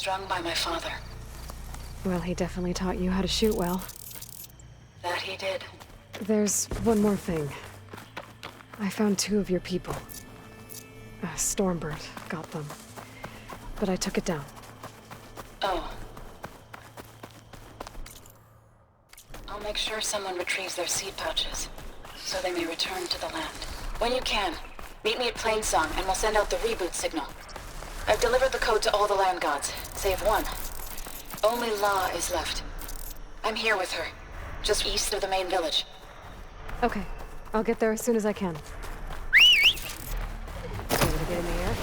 Strung by my father. Well, he definitely taught you how to shoot well. That he did. There's one more thing. I found 2 of your people. Stormbird got them. But I took it down. Oh. I'll make sure someone retrieves their seed pouches, so they may return to the land. When you can, meet me at Plainsong and we'll send out the reboot signal. I've delivered the code to all the land gods, save one. Only La is left. I'm here with her, just east of the main village. Okay. I'll get there as soon as I can. Ready to get in the air?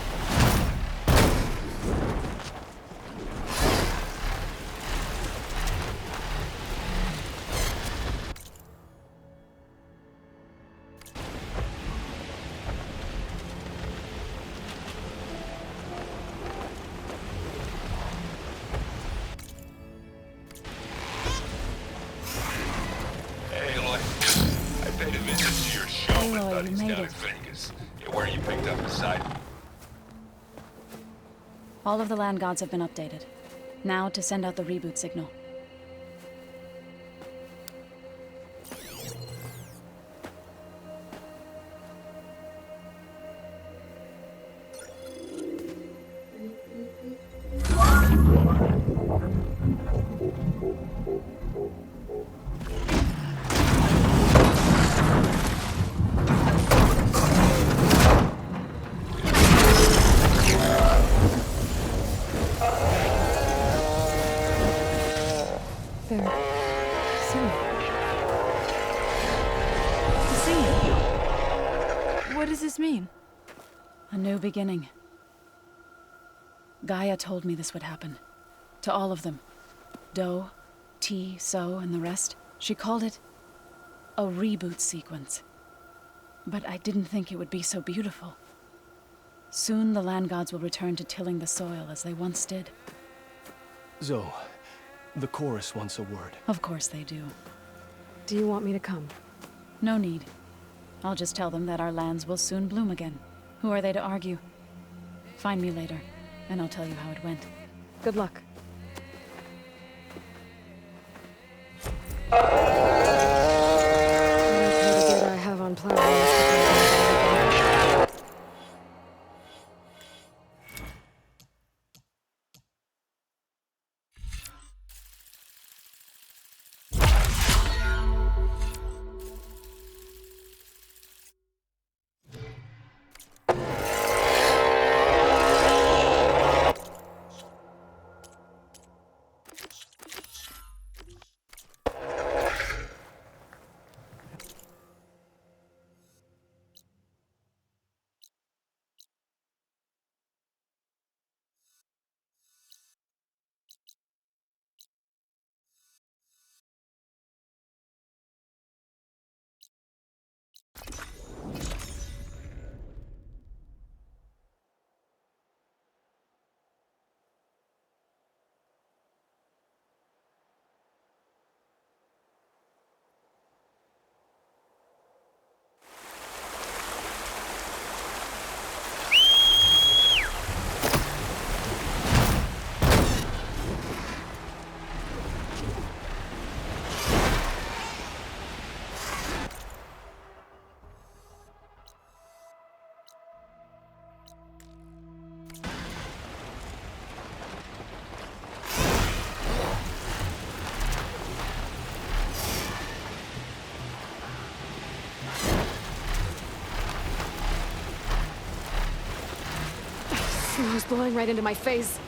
I paid a visit to your shaman Aloy, buddies you made down in it. Vegas. Yeah, where you picked up the site. All of the land gods have been updated. Now to send out the reboot signal. They're singing. Singing? What does this mean? A new beginning. Gaia told me this would happen. To all of them. Do, T, So, and the rest. She called it a reboot sequence. But I didn't think it would be so beautiful. Soon the land gods will return to tilling the soil as they once did. Zoe, the chorus wants a word. Of course they do. Do you want me to come? No need. I'll just tell them that our lands will soon bloom again. Who are they to argue? Find me later, and I'll tell you how it went. Good luck. What a good I have on plowing. Snow's blowing right into my face.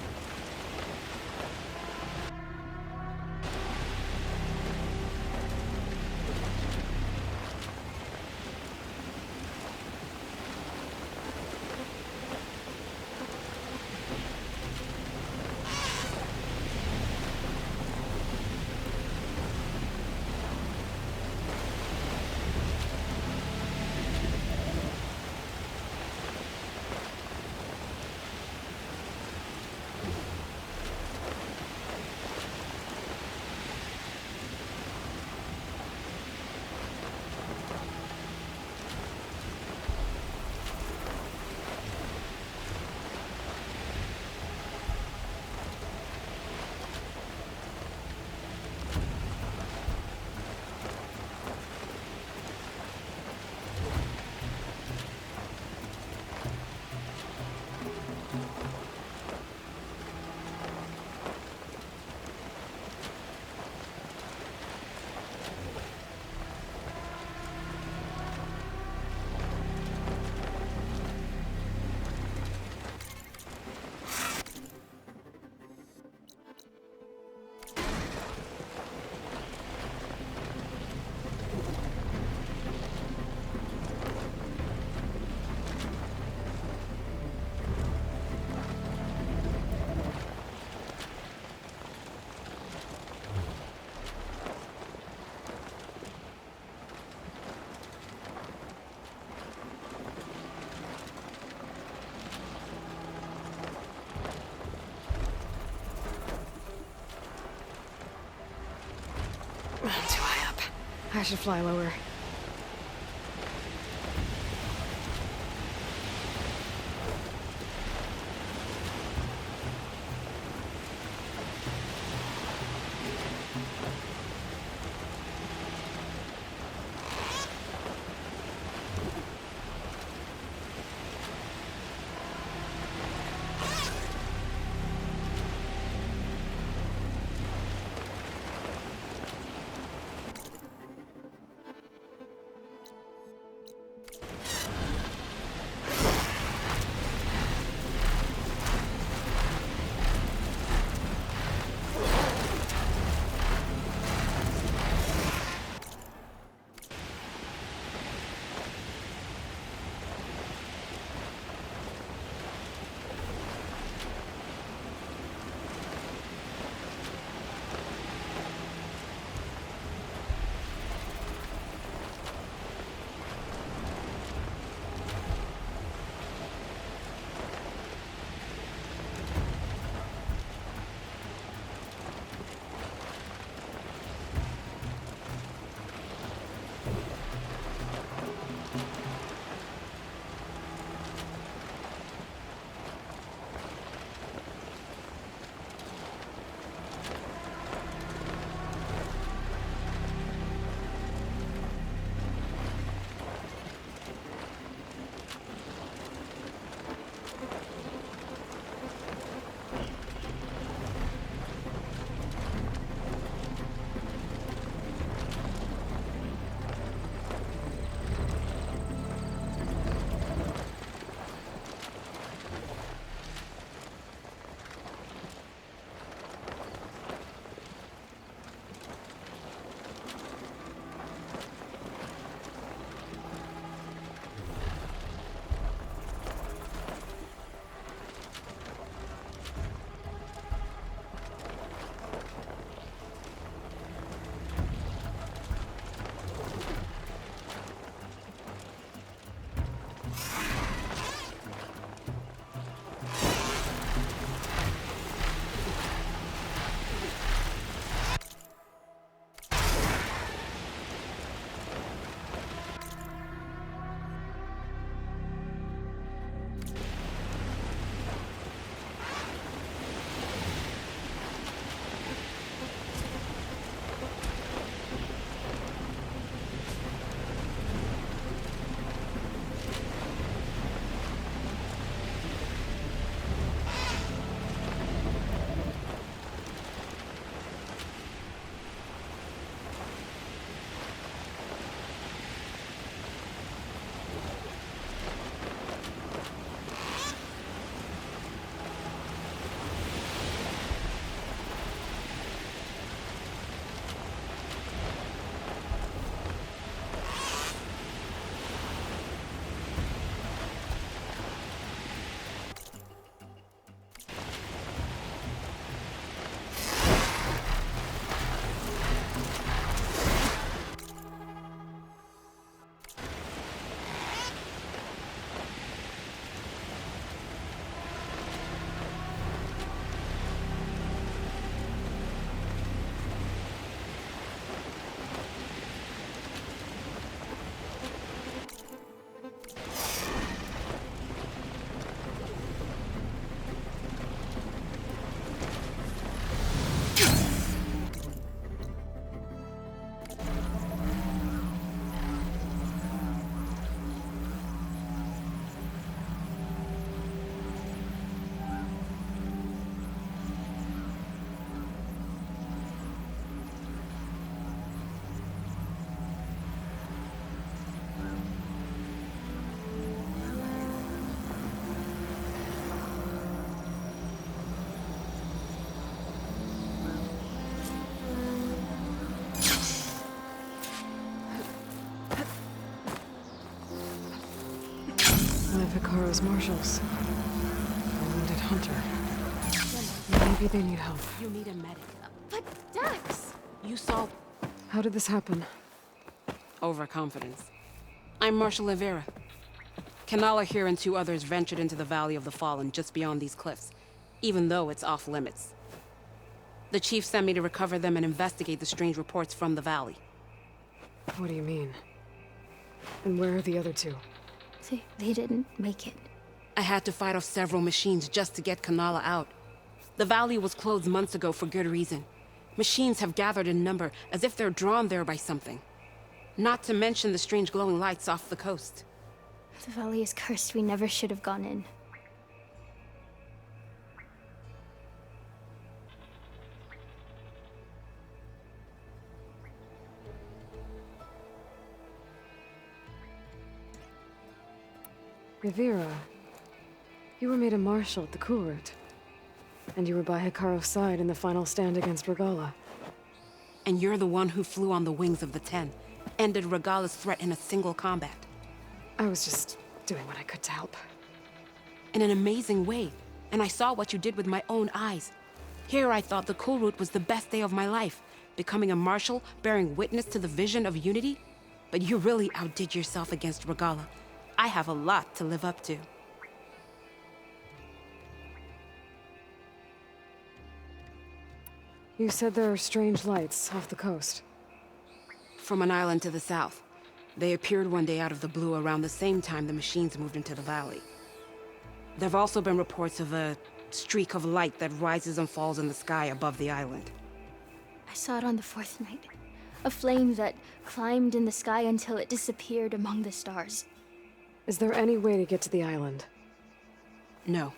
I'm too high up. I should fly lower. One of Hikaru's marshals. A wounded hunter. Maybe they need help. You need a medic. But Dex! You saw How did this happen? overconfidence. I'm Marshal Rivera. Kanala here and 2 others ventured into the Valley of the Fallen just beyond these cliffs, even though it's off limits. The chief sent me to recover them and investigate the strange reports from the valley. What do you mean? And where are the other two? They didn't make it. I had to fight off several machines just to get Kanala out. The valley was closed months ago for good reason. Machines have gathered in number as if they're drawn there by something. Not to mention the strange glowing lights off the coast. The valley is cursed. We never should have gone in. Rivera, you were made a marshal at the Kulrut. And you were by Hikaru's side in the final stand against Regalla. And you're the one who flew on the wings of the Ten, ended Regalla's threat in a single combat. I was just doing what I could to help. In an amazing way, and I saw what you did with my own eyes. Here I thought the Kulrut was the best day of my life, becoming a marshal, bearing witness to the vision of unity. But you really outdid yourself against Regalla. I have a lot to live up to. You said there are strange lights off the coast. From an island to the south. They appeared one day out of the blue around the same time the machines moved into the valley. There have also been reports of a streak of light that rises and falls in the sky above the island. I saw it on the fourth night. A flame that climbed in the sky until it disappeared among the stars. Is there any way to get to the island? No.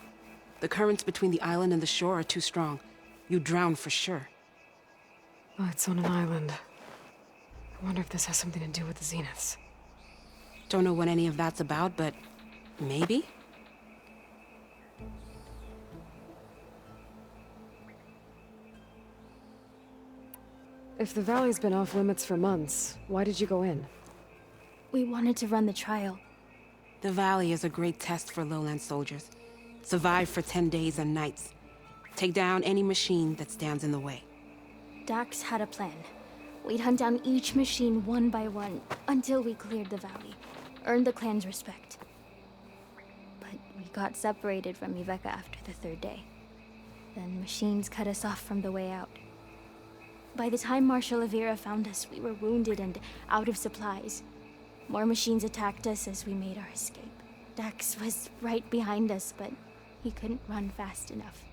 The currents between the island and the shore are too strong. You'd drown for sure. Lights on an island. I wonder if this has something to do with the Zeniths. Don't know what any of that's about, but maybe? If the valley's been off limits for months, why did you go in? We wanted to run the trial. The valley is a great test for lowland soldiers. Survive for 10 days and nights. Take down any machine that stands in the way. Dax had a plan. We'd hunt down each machine one by one until we cleared the valley, earned the clan's respect. But we got separated from Iveka after the third day. Then machines cut us off from the way out. By the time Marshal Rivera found us, we were wounded and out of supplies. More machines attacked us as we made our escape. Dax was right behind us, but he couldn't run fast enough.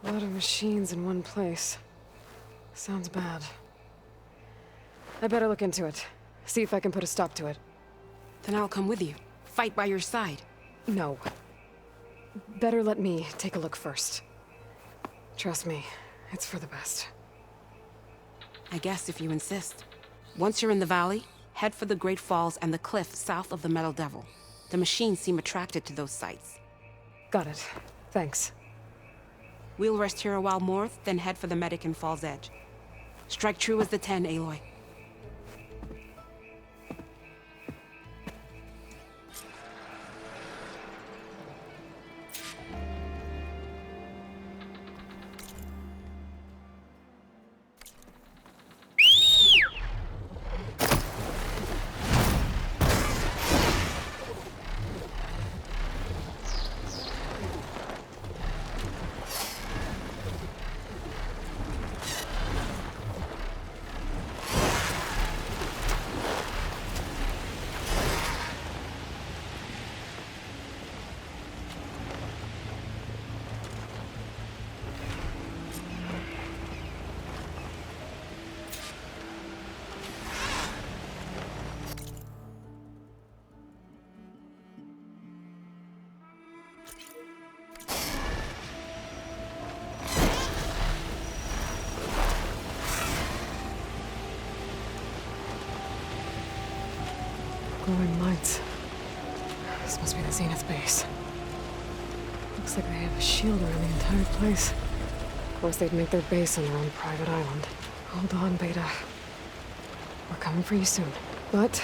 A lot of machines in one place. Sounds bad. I better look into it. See if I can put a stop to it. Then I'll come with you. Fight by your side. No. Better let me take a look first. Trust me, it's for the best. I guess if you insist. Once you're in the valley, head for the Great Falls and the cliff south of the Metal Devil. The machines seem attracted to those sites. Got it. Thanks. We'll rest here a while more, then head for the medic in Fall's Edge. Strike true as the 10, Aloy. Glowing lights. This must be the Zenith base. Looks like they have a shield around the entire place. Of course, they'd make their base on their own private island. Hold on, Beta. We're coming for you soon. But,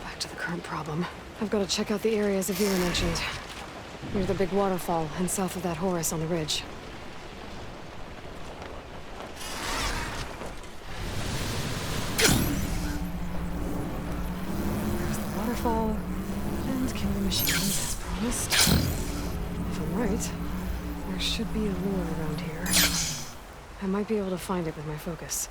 back to the current problem. I've got to check out the areas Avira mentioned. Near the big waterfall and south of that Horus on the ridge. There's the waterfall, kill the machines as promised. If I'm right, there should be a lure around here. I might be able to find it with my focus.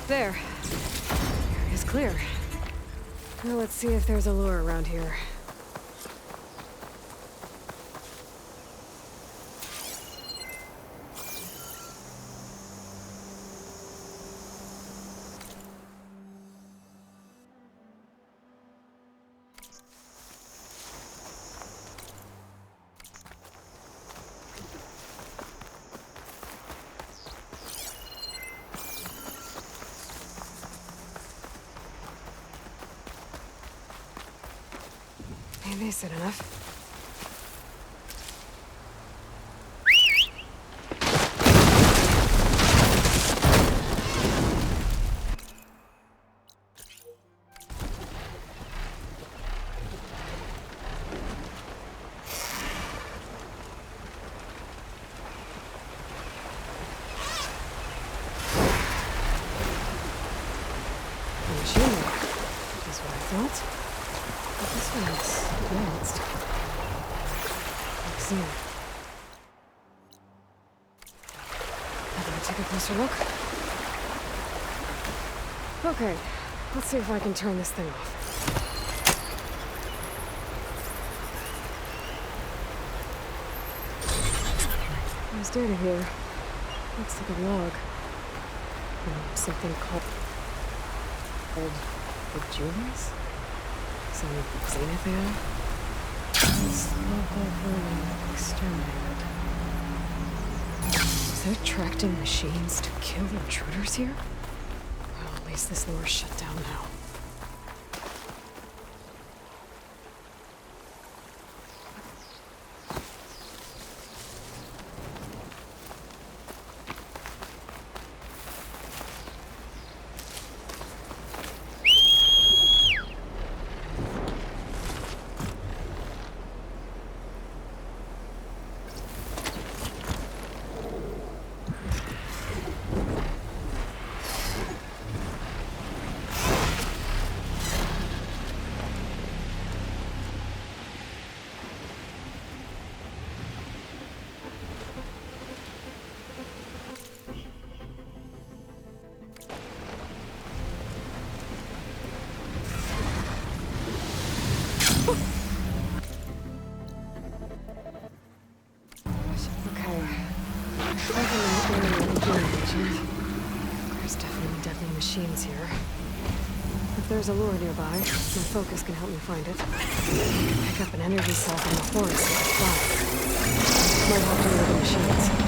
There. Area's clear. Now let's see if there's a lure around here. Maybe it's enough. Is what I thought. But this one's advanced. Let's see. I'm gonna take a closer look. Okay, let's see if I can turn this thing off. There's data here. Looks like a log. Something called the Juniors? Some zenith ale? This local vermin exterminated. Is it attracting machines to kill intruders here? Well, at least this lure's shut down now. No machines here. If there's a lure nearby, my focus can help me find it. Pick up an energy cell from the forest with a fly. Might have to lure the machines.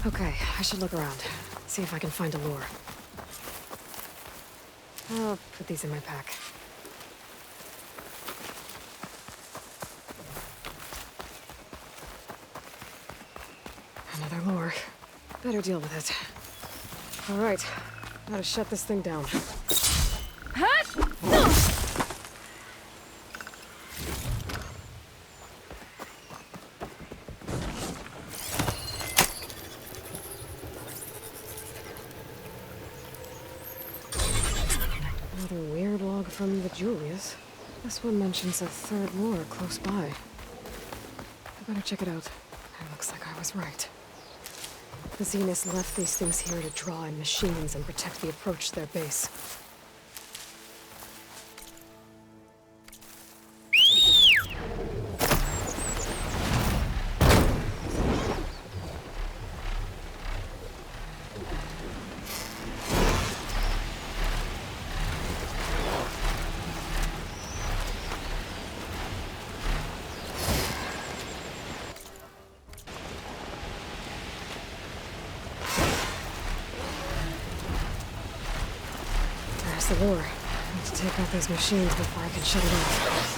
Okay, I should look around. See if I can find a lure. I'll put these in my pack. Another lure. Better deal with it. All right, gotta shut this thing down. Another weird log from the Julius. This one mentions a third lure close by. I better check it out. It looks like I was right. The Zeniths left these things here to draw in machines and protect the approach to their base. There's the lure. I need to take out those machines before I can shut it off.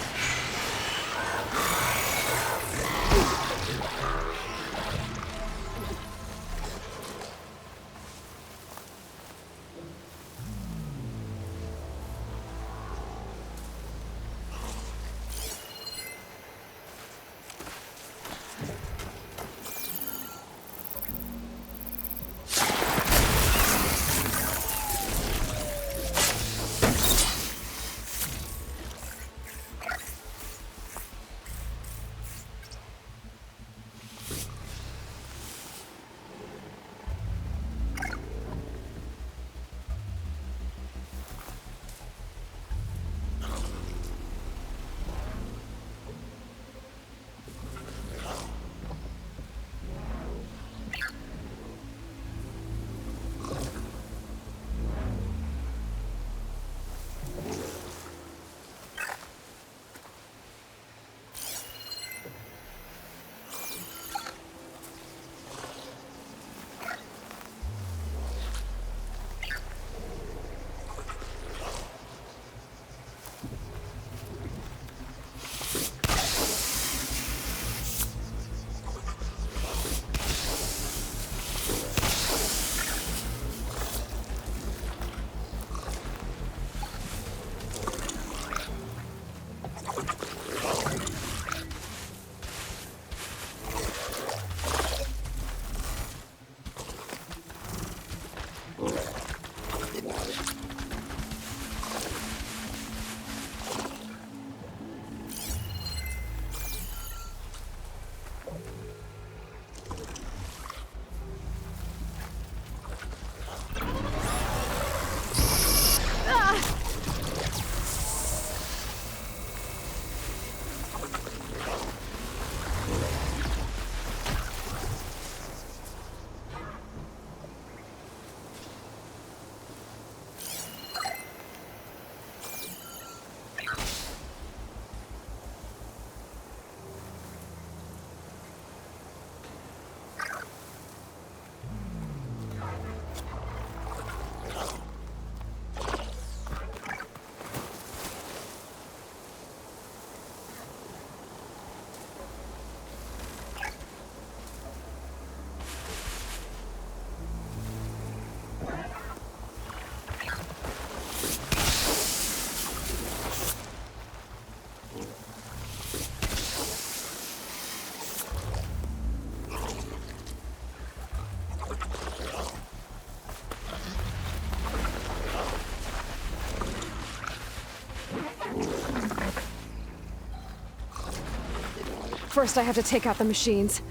First, I have to take out the machines.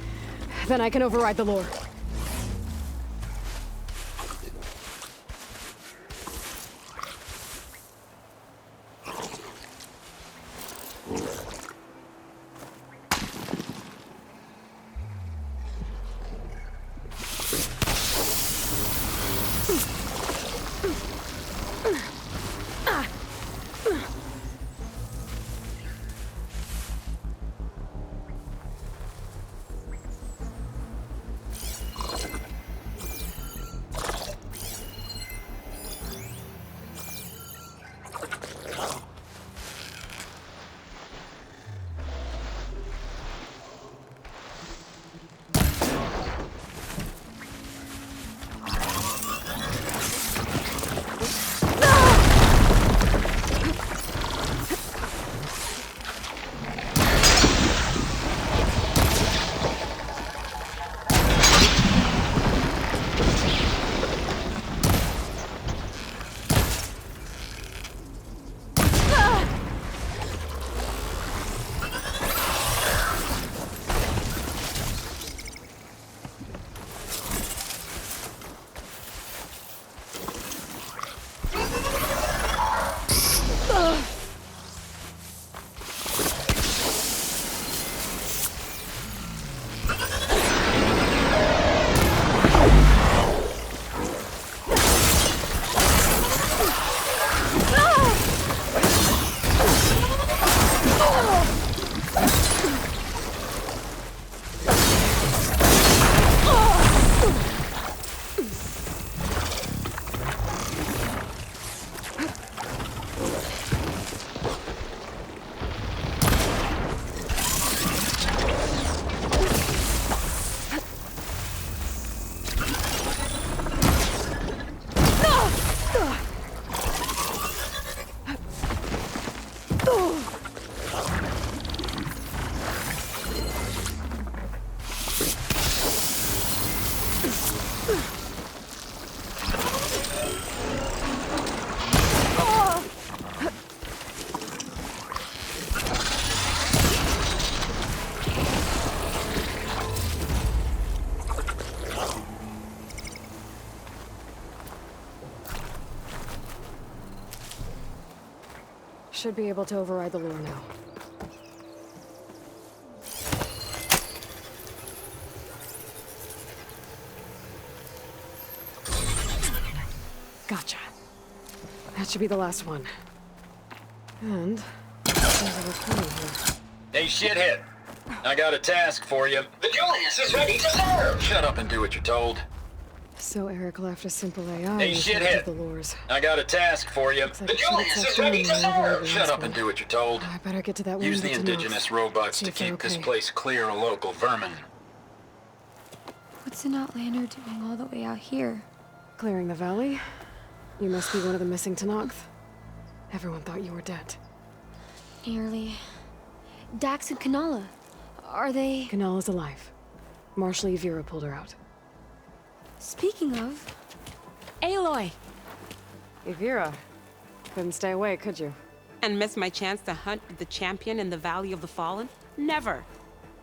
Then I can override the lure. Should be able to override the lure now. Gotcha. That should be the last one. And there's a recording here. Hey, shithead. I got a task for you. The Julius is ready to serve! Shut up and do what you're told. So Eric left a simple AI Hey, in charge shithead. of the lures. I got a task for you. The Julius is ready to serve! Shut up and do what you're told. I better get to that Use the window to indigenous know. robots See to if they're keep this okay. place clear of local vermin. What's an Outlander doing all the way out here? Clearing the valley? You must be one of the missing Tenakth. Everyone thought you were dead. Nearly. Dax and Kanala. Are they... Kanala's alive. Marshal Yvira pulled her out. Speaking of... Aloy! Yvira, couldn't stay away, could you? And miss my chance to hunt with the champion in the Valley of the Fallen? Never!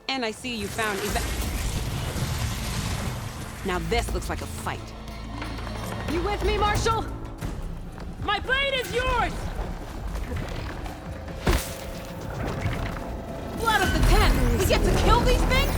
And I see you found Now this looks like a fight. You with me, Marshal? My blade is yours! Blood of the Ten! We get to kill these things?!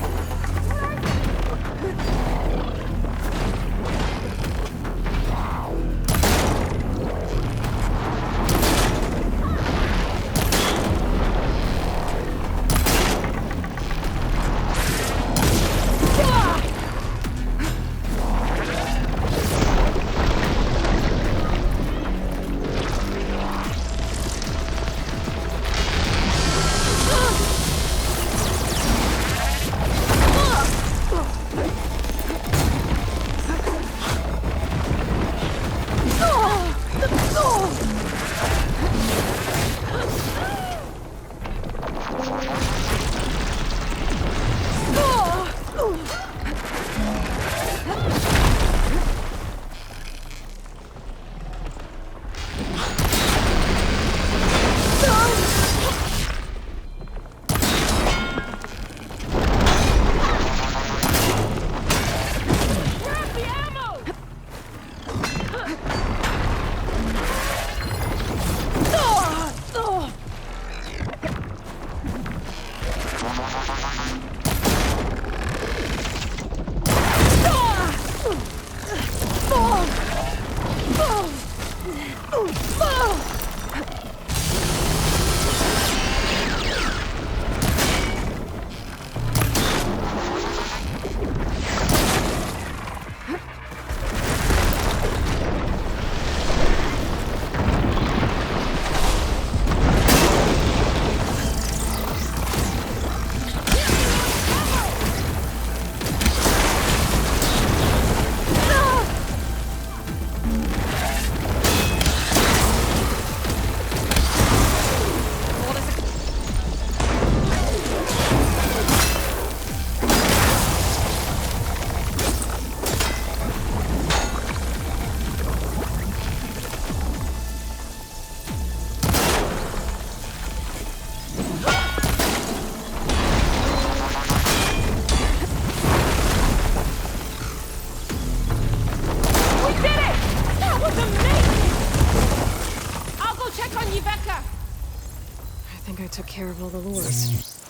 I took care of all the lures.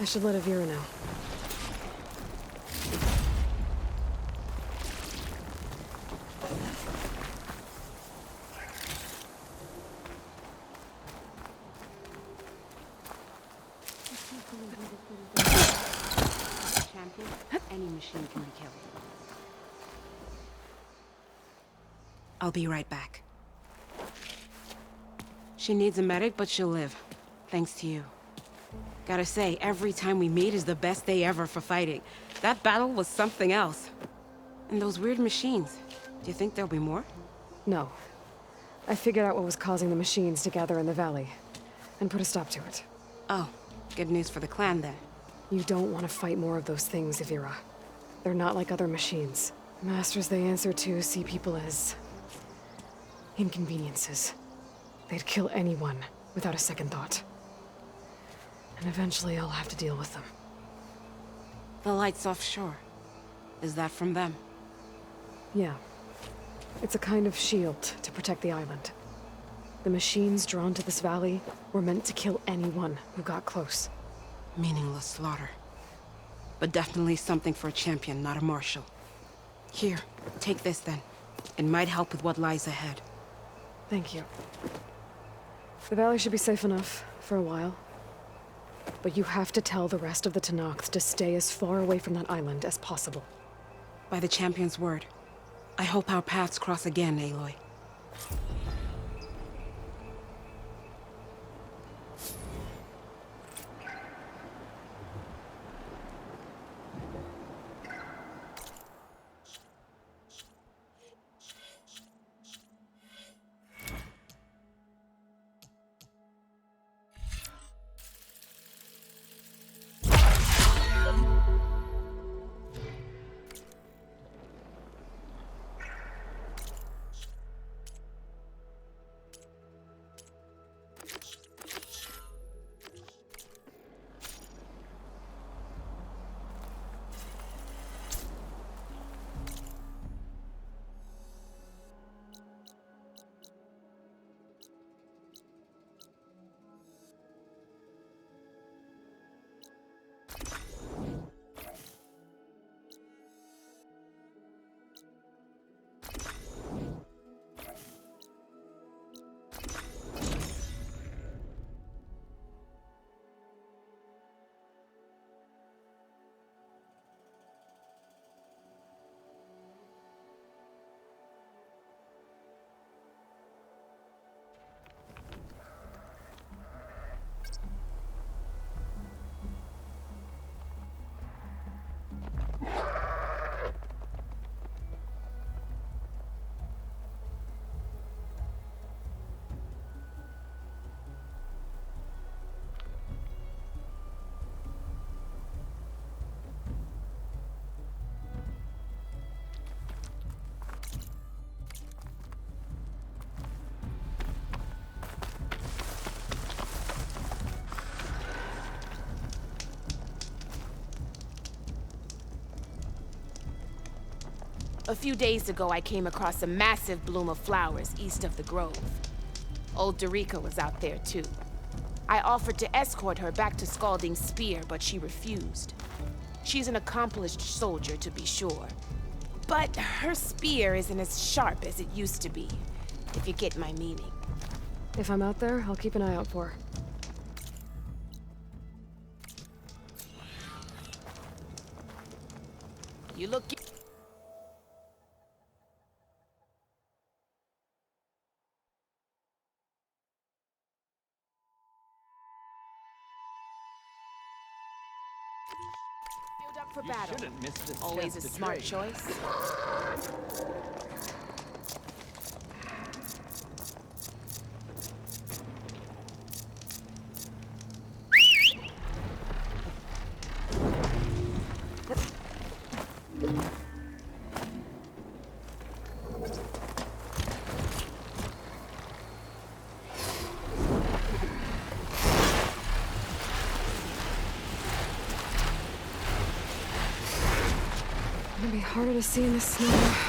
I should let Yvira know. Champion, any machine can be killed. I'll be right back. She needs a medic, but she'll live. Thanks to you. Gotta say, every time we meet is the best day ever for fighting. That battle was something else. And those weird machines. Do you think there'll be more? No. I figured out what was causing the machines to gather in the valley, and put a stop to it. Oh, good news for the clan then. You don't want to fight more of those things, Yvira. They're not like other machines. The masters they answer to see people as... inconveniences. They'd kill anyone without a second thought. And eventually I'll have to deal with them. The lights offshore. Is that from them? Yeah. It's a kind of shield to protect the island. The machines drawn to this valley were meant to kill anyone who got close. Meaningless slaughter. But definitely something for a champion, not a marshal. Here, take this then. It might help with what lies ahead. Thank you. The valley should be safe enough for a while. But you have to tell the rest of the Tenakth to stay as far away from that island as possible. By the champion's word. I hope our paths cross again, Aloy. A few days ago, I came across a massive bloom of flowers east of the grove. Old Darika was out there, too. I offered to escort her back to Scalding's Spear, but she refused. She's an accomplished soldier, to be sure. But her spear isn't as sharp as it used to be, if you get my meaning. If I'm out there, I'll keep an eye out for her. You look... up for battle. Always a smart choice. It'll be harder to see in the snow.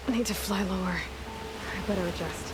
I need to fly lower. I better adjust.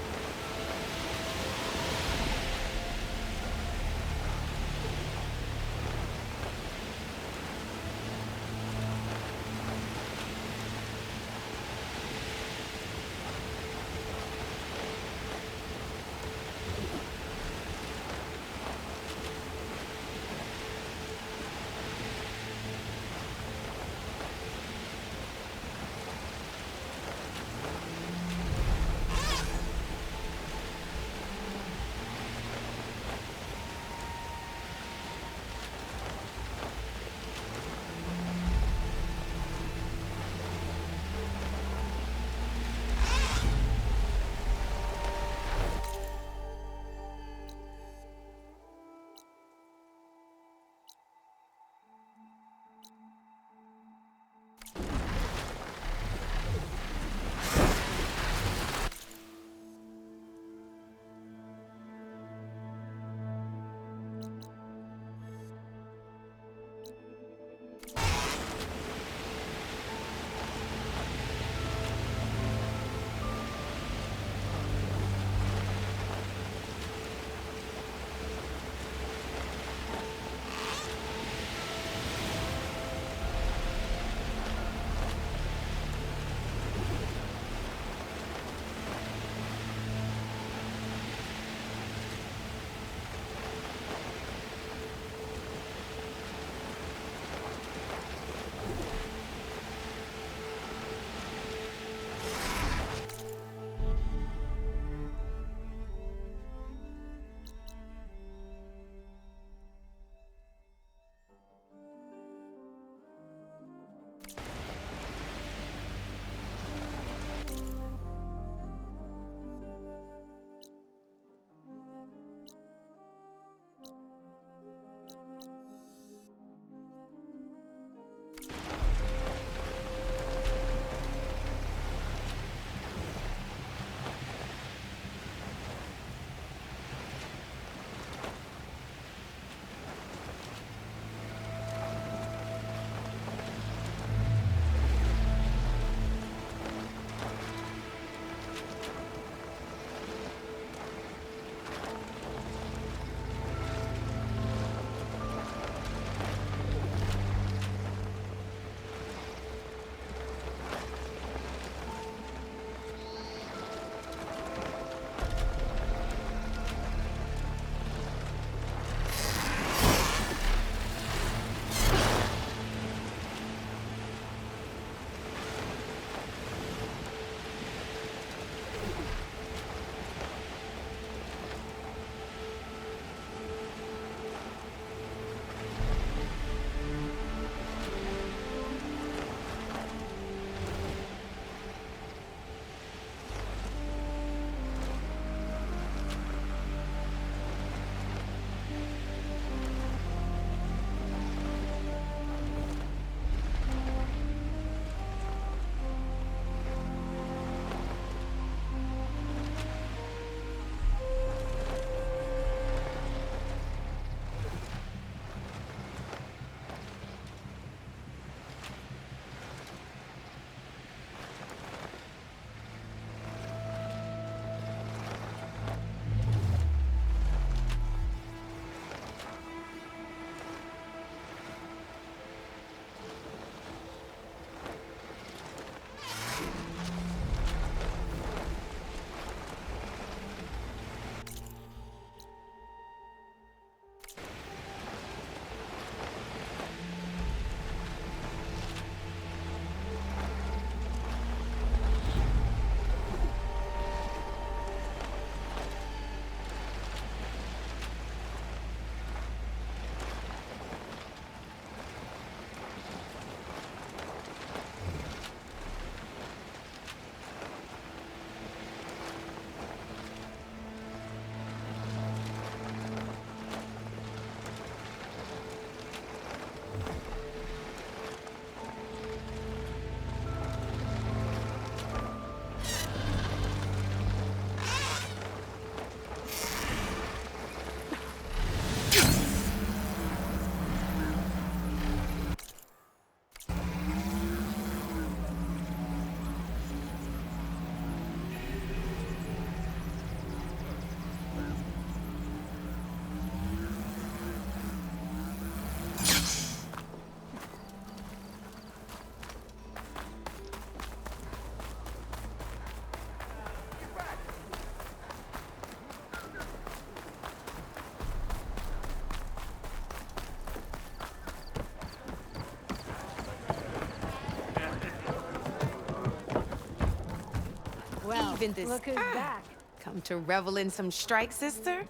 Well, even this. look who's back. Come to revel in some strike, sister?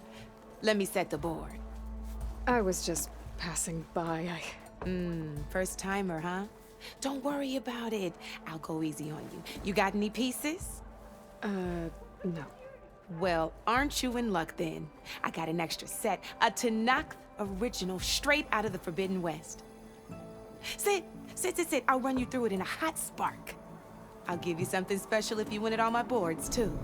Let me set the board. I was just passing by. First timer, huh? Don't worry about it. I'll go easy on you. You got any pieces? No. Well, aren't you in luck then? I got an extra set, a Tanakh original straight out of the Forbidden West. Sit. I'll run you through it in a hot spark. I'll give you something special if you win at all my boards, too.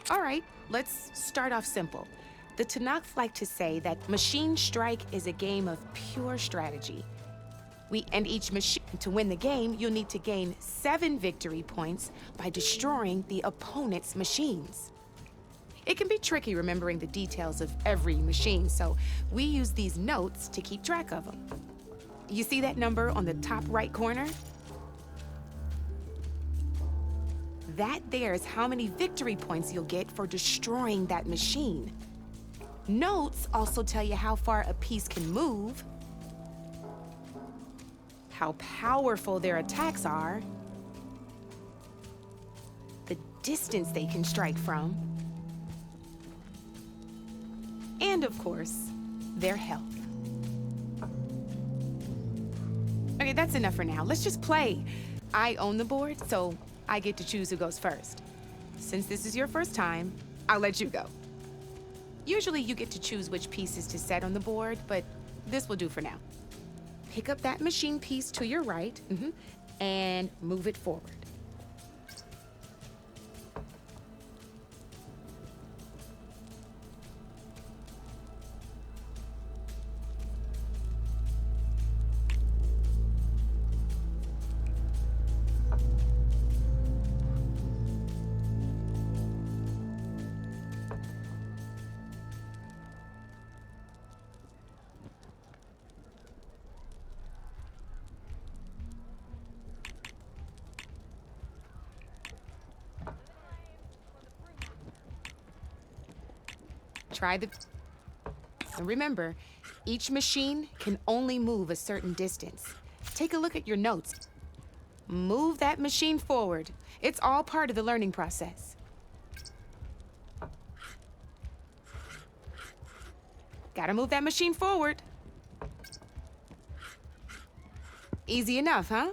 All right, let's start off simple. The Tanakh like to say that Machine Strike is a game of pure strategy. And each machine, to win the game, you'll need to gain 7 victory points by destroying the opponent's machines. It can be tricky remembering the details of every machine, so we use these notes to keep track of them. You see that number on the top right corner? That there is how many victory points you'll get for destroying that machine. Notes also tell you how far a piece can move, how powerful their attacks are, the distance they can strike from, and of course, their health. Okay, that's enough for now. Let's just play. I own the board, so I get to choose who goes first. Since this is your first time, I'll let you go. Usually you get to choose which pieces to set on the board, but this will do for now. Pick up that machine piece to your right, and move it forward. And remember, each machine can only move a certain distance. Take a look at your notes. Move that machine forward. It's all part of the learning process. Gotta move that machine forward. Easy enough, huh?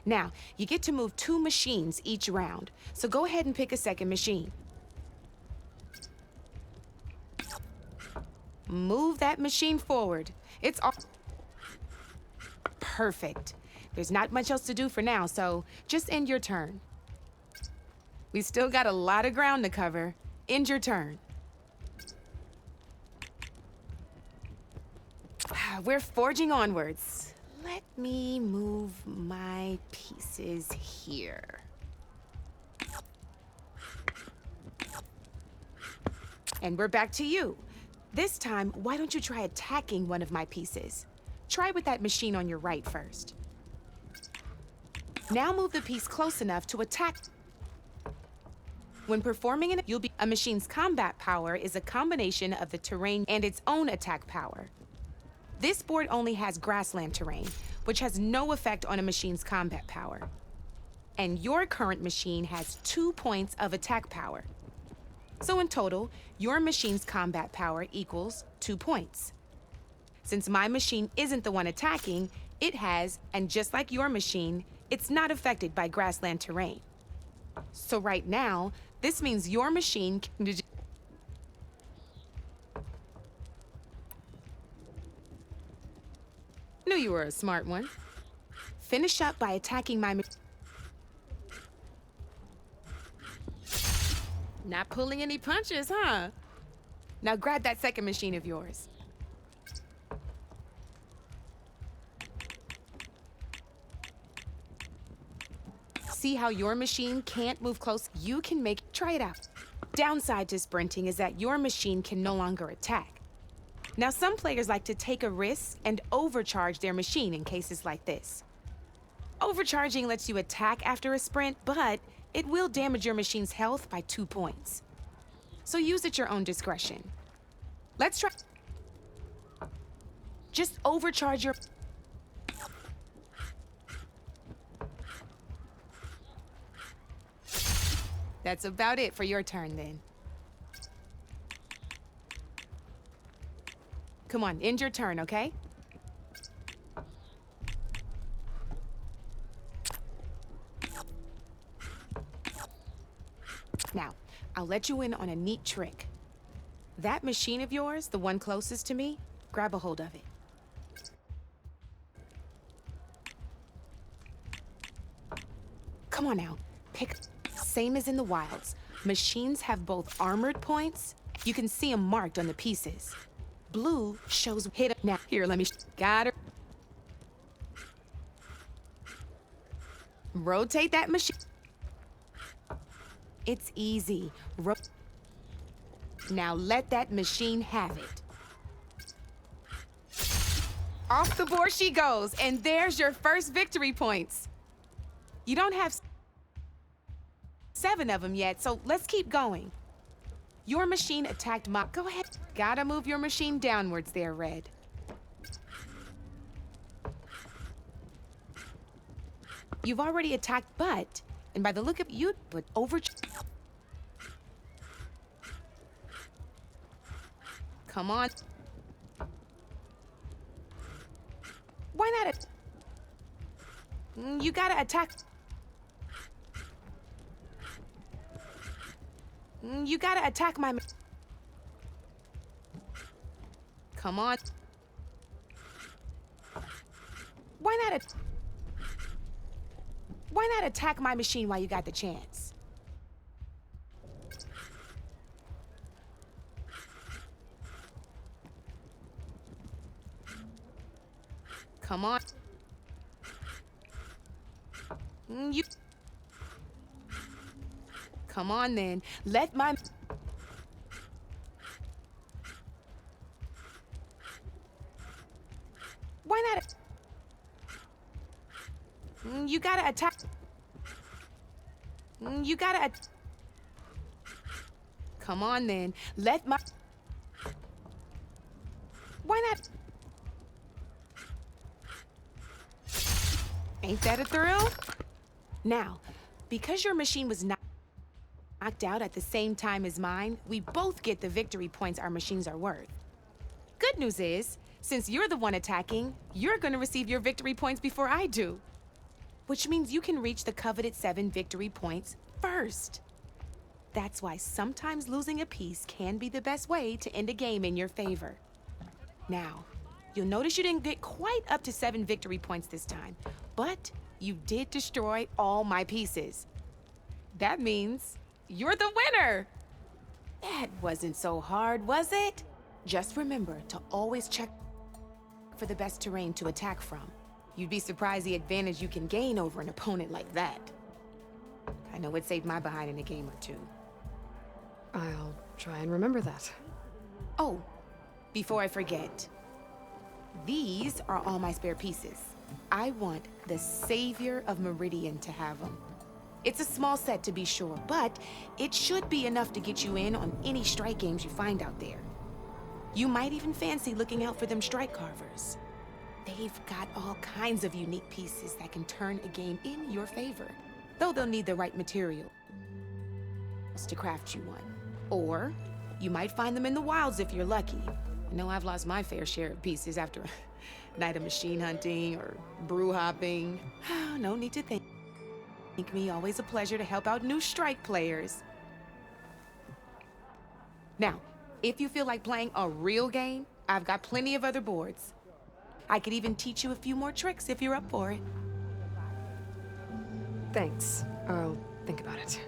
Now, you get to move 2 machines each round, so go ahead and pick a second machine. Move that machine forward. It's all perfect. There's not much else to do for now, so just end your turn. We still got a lot of ground to cover. End your turn. We're forging onwards. Let me move my pieces here. And we're back to you. This time, why don't you try attacking one of my pieces? Try with that machine on your right first. Now move the piece close enough to attack. When performing a machine's combat power is a combination of the terrain and its own attack power. This board only has grassland terrain, which has no effect on a machine's combat power. And your current machine has 2 points of attack power. So in total, your machine's combat power equals 2 points. Since my machine isn't the one attacking, it has, and just like your machine, it's not affected by grassland terrain. So right now, this means your machine can... Knew you were a smart one. Finish up by attacking my machine. Not pulling any punches, huh? Now grab that second machine of yours. See how your machine can't move close? You can try it out. Downside to sprinting is that your machine can no longer attack. Now, some players like to take a risk and overcharge their machine in cases like this. Overcharging lets you attack after a sprint, but it will damage your machine's health by 2 points. So use at your own discretion. Let's try. Just overcharge your... That's about it for your turn, then. Come on, end your turn, okay? Now, I'll let you in on a neat trick. That machine of yours, the one closest to me, grab a hold of it. Come on now, pick. Same as in the wilds. Machines have both armored points. You can see them marked on the pieces. Blue shows hit. Now, here, let me. Got her. Rotate that machine. It's easy. Now let that machine have it. Off the board she goes, and there's your first victory points. You don't have 7 of them yet, so let's keep going. Your machine attacked my... Go ahead. Gotta move your machine downwards there, Red. You've already attacked, but... And by the look of you, but over... Come on. Why not? You gotta attack... You gotta attack my... Come on. Why not attack my machine while you got the chance? Come on. You... Come on, then. Let my... Why not... You gotta attack... You gotta... Come on, then. Let my... Why not... Ain't that a thrill? Now, because your machine was knocked out at the same time as mine, we both get the victory points our machines are worth. Good news is, since you're the one attacking, you're gonna receive your victory points before I do. Which means you can reach the coveted 7 victory points first. That's why sometimes losing a piece can be the best way to end a game in your favor. Now, you'll notice you didn't get quite up to 7 victory points this time, but you did destroy all my pieces. That means you're the winner! That wasn't so hard, was it? Just remember to always check for the best terrain to attack from. You'd be surprised the advantage you can gain over an opponent like that. I know it saved my behind in a game or 2. I'll try and remember that. Oh, before I forget, these are all my spare pieces. I want the Savior of Meridian to have them. It's a small set to be sure, but it should be enough to get you in on any strike games you find out there. You might even fancy looking out for them strike carvers. They've got all kinds of unique pieces that can turn a game in your favor, though they'll need the right materials to craft you one. Or you might find them in the wilds if you're lucky. I know I've lost my fair share of pieces after a night of machine hunting or brew hopping. No need to thank me. Always a pleasure to help out new strike players. Now, if you feel like playing a real game, I've got plenty of other boards. I could even teach you a few more tricks if you're up for it. Thanks. I'll think about it.